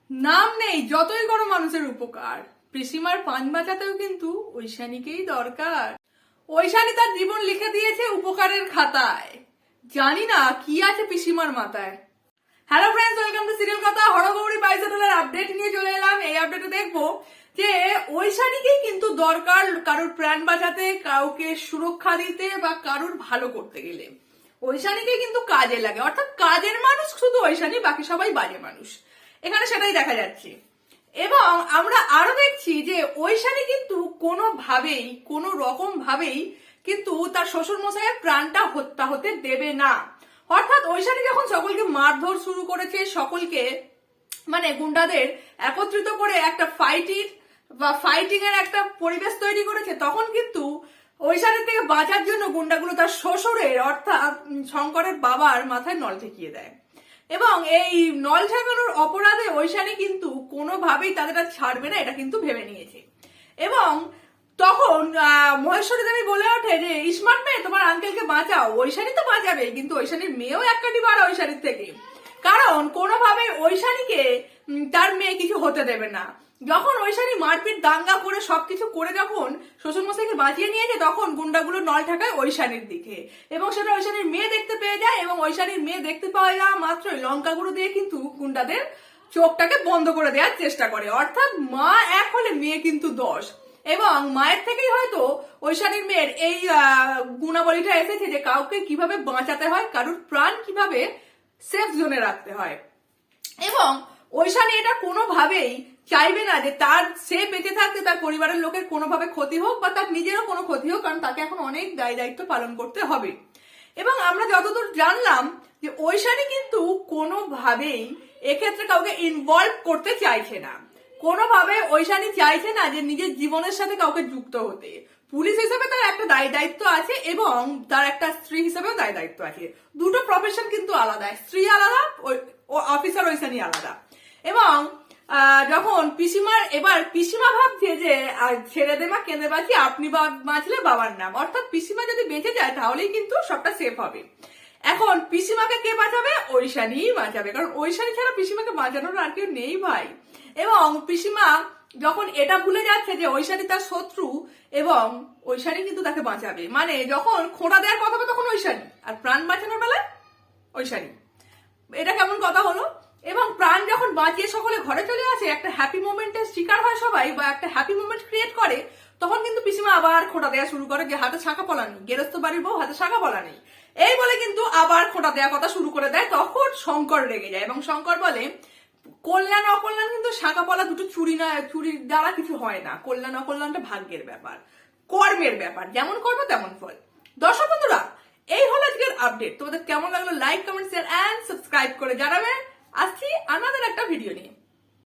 নাম নেই যতই করো মানুষের উপকার, পিসিমার পান বাঁচাতেও কিন্তু ঐশানীকেই দরকার। ঐশানী তার জীবন লিখে দিয়েছে উপকারের খাতায়। জানি না কি আছে পিসিমার মাথায়। Hello friends, welcome to serial কথা। হরগৌরী বাইসাটোলার আপডেট নিয়ে চলে এলাম। এই আপডেটে দেখবো যে ঐশানীকেই কিন্তু দরকার কারোর প্রাণ বাঁচাতে, কাউকে সুরক্ষা দিতে বা কারোর ভালো করতে গেলে ঐশানীকে কিন্তু কাজে লাগে। অর্থাৎ কাজের মানুষ শুধু ঐশানী, বাকি সবাই বাজে মানুষ। এখানে সেটাই দেখা যাচ্ছে। এবং আমরা আরো দেখছি যে ঐশানী কিন্তু কোনোভাবেই কোনো রকম ভাবেই কিন্তু তার শ্বশুর মশাইয়ের প্রাণটা হত্যা হতে দেবে না। অর্থাৎ ঐশানী যখন সকলকে মারধর শুরু করেছে, সকলকে মানে গুন্ডাদের একত্রিত করে একটা ফাইটিং এর একটা পরিবেশ তৈরি করেছে, তখন কিন্তু ঐশানীর থেকে বাঁচার জন্য গুন্ডাগুলো তার শ্বশুরের অর্থাৎ শঙ্করের বাবার মাথায় নল ঠেকিয়ে দেয়। এবং এই নল ঠেকানোর অপরাধে ঐশানী কিন্তু কোনোভাবেই তাদের আর ছাড়বে না, এটা কিন্তু ভেবে নিয়েছে। এবং তখন মহেশ্বরী দেবী বলে ওঠে যে স্মার্ট মেয়ে, তোমার আঙ্কেলকে বাঁচাও। ঐশানী তো বাঁচাবে, কিন্তু ঐশানীর মেয়েও এক কাটি বাড়া ঐশানীর থেকে, কারণ কোনোভাবে ঐশানীকে তার মেয়ে কিছু হতে দেবে না। যখন ঐশানী মারপিট দাঙ্গা করে সবকিছু করে যখন শ্বশুরমশাইকে বাঁচিয়ে নিয়েছে, তখন গুন্ডাগুলো নল ঠেকায় ঐশানীর দিকে এবং সেটা ঐশানীর মেয়ে দেখতে পেয়ে যায়। এবং ঐশানীর মেয়ে দেখতে পাওয়া যাওয়া মাত্রই লঙ্কা গুঁড়ো দিয়ে কিন্তু গুন্ডাদের চোখটাকে বন্ধ করে দেওয়ার চেষ্টা করে। অর্থাৎ মা এক হলে মেয়ে কিন্তু 10। এবং মায়ের থেকেই হয়তো ঐশানীর মেয়ের এই গুণাবলীটা এসেছে যে কাউকে কিভাবে বাঁচাতে হয়, কারোর প্রাণ কিভাবে সেফ জোনে রাখতে হয়। এবং ঐশানী এটা কোনোভাবেই চাইবে না যে সে বেঁচে থাকতে তার পরিবারের লোকের কোনোভাবে ক্ষতি হোক বা তার নিজেরও কোনো ক্ষতি হোক, কারণ তাকে এখন অনেক দায়িত্ব পালন করতে হবে। এবং আমরা যতদূর জানলাম যে ঐশানী কিন্তু কোনোভাবেই এক্ষেত্রে কাউকে ইনভলভ করতে চাইছে না। কোনোভাবে ঐশানী চাইছে না যে নিজের জীবনের সাথে কাউকে যুক্ত হতে। পুলিশ হিসেবে তার একটা দায়িত্ব আছে এবং তার একটা স্ত্রী হিসেবেও দায়িত্ব আছে। দুটো প্রফেশন কিন্তু আলাদা, স্ত্রী আলাদা, অফিসার ঐশানী আলাদা। এবং যখন পিসিমা ভাবছে যে ছেড়ে দে মা, কেঁদে বাঁচি, আপনি বাঁচলে বাবার নাম। অর্থাৎ পিসিমা যদি বেঁচে যায় তাহলেই কিন্তু সবটা সেফ হবে। এখন পিসিমাকে কে বাঁচাবে? ঐশানীই বাঁচাবে, কারণ ঐশানী ছাড়া পিসিমাকে বাঁচানোর আর কেউ নেই ভাই। এবং পিসিমা যখন এটা ভুলে যাচ্ছে যে ঐশানী তার শত্রু এবং ঐশানী কিন্তু তাকে বাঁচাবে, মানে যখন খোঁড়া দেওয়ার কথা হবে তখন ঐশানী, আর প্রাণ বাঁচানোর বেলায় ঐশানী। এটা কেমন কথা হলো? এবং প্রাণ যখন বাঁচিয়ে সকলে ঘরে চলে আসে, একটা হ্যাপি মোমেন্টের শিকার হয় সবাই বা একটা হ্যাপি মোমেন্ট ক্রিয়েট করে, তখন কিন্তু পিসিমা আবার খোঁটা দেওয়া শুরু করে যে হাতে শাঁখা পলা নেই, গেরস্ত বাড়ির বউ হাতে শাঁখা পলা নেই, এই বলে কিন্তু আবার খোঁটা দেওয়া কথা শুরু করে দেয়। তখন শঙ্কর রেগে যায় এবং শঙ্কর বলে কল্যাণ অকল্যাণ কিন্তু শাঁখা পলা দুটো চুরির দ্বারা কিছু হয় না। কল্যাণ অকল্যাণটা ভাগ্যের ব্যাপার, কর্মের ব্যাপার, যেমন কর্ম তেমন ফল। দর্শক বন্ধুরা, এই হলো আজকের আপডেট। তোমাদের কেমন লাগলো like, comment, share and subscribe করে জানাবে। আসছি আমাদের একটা ভিডিও নিয়ে।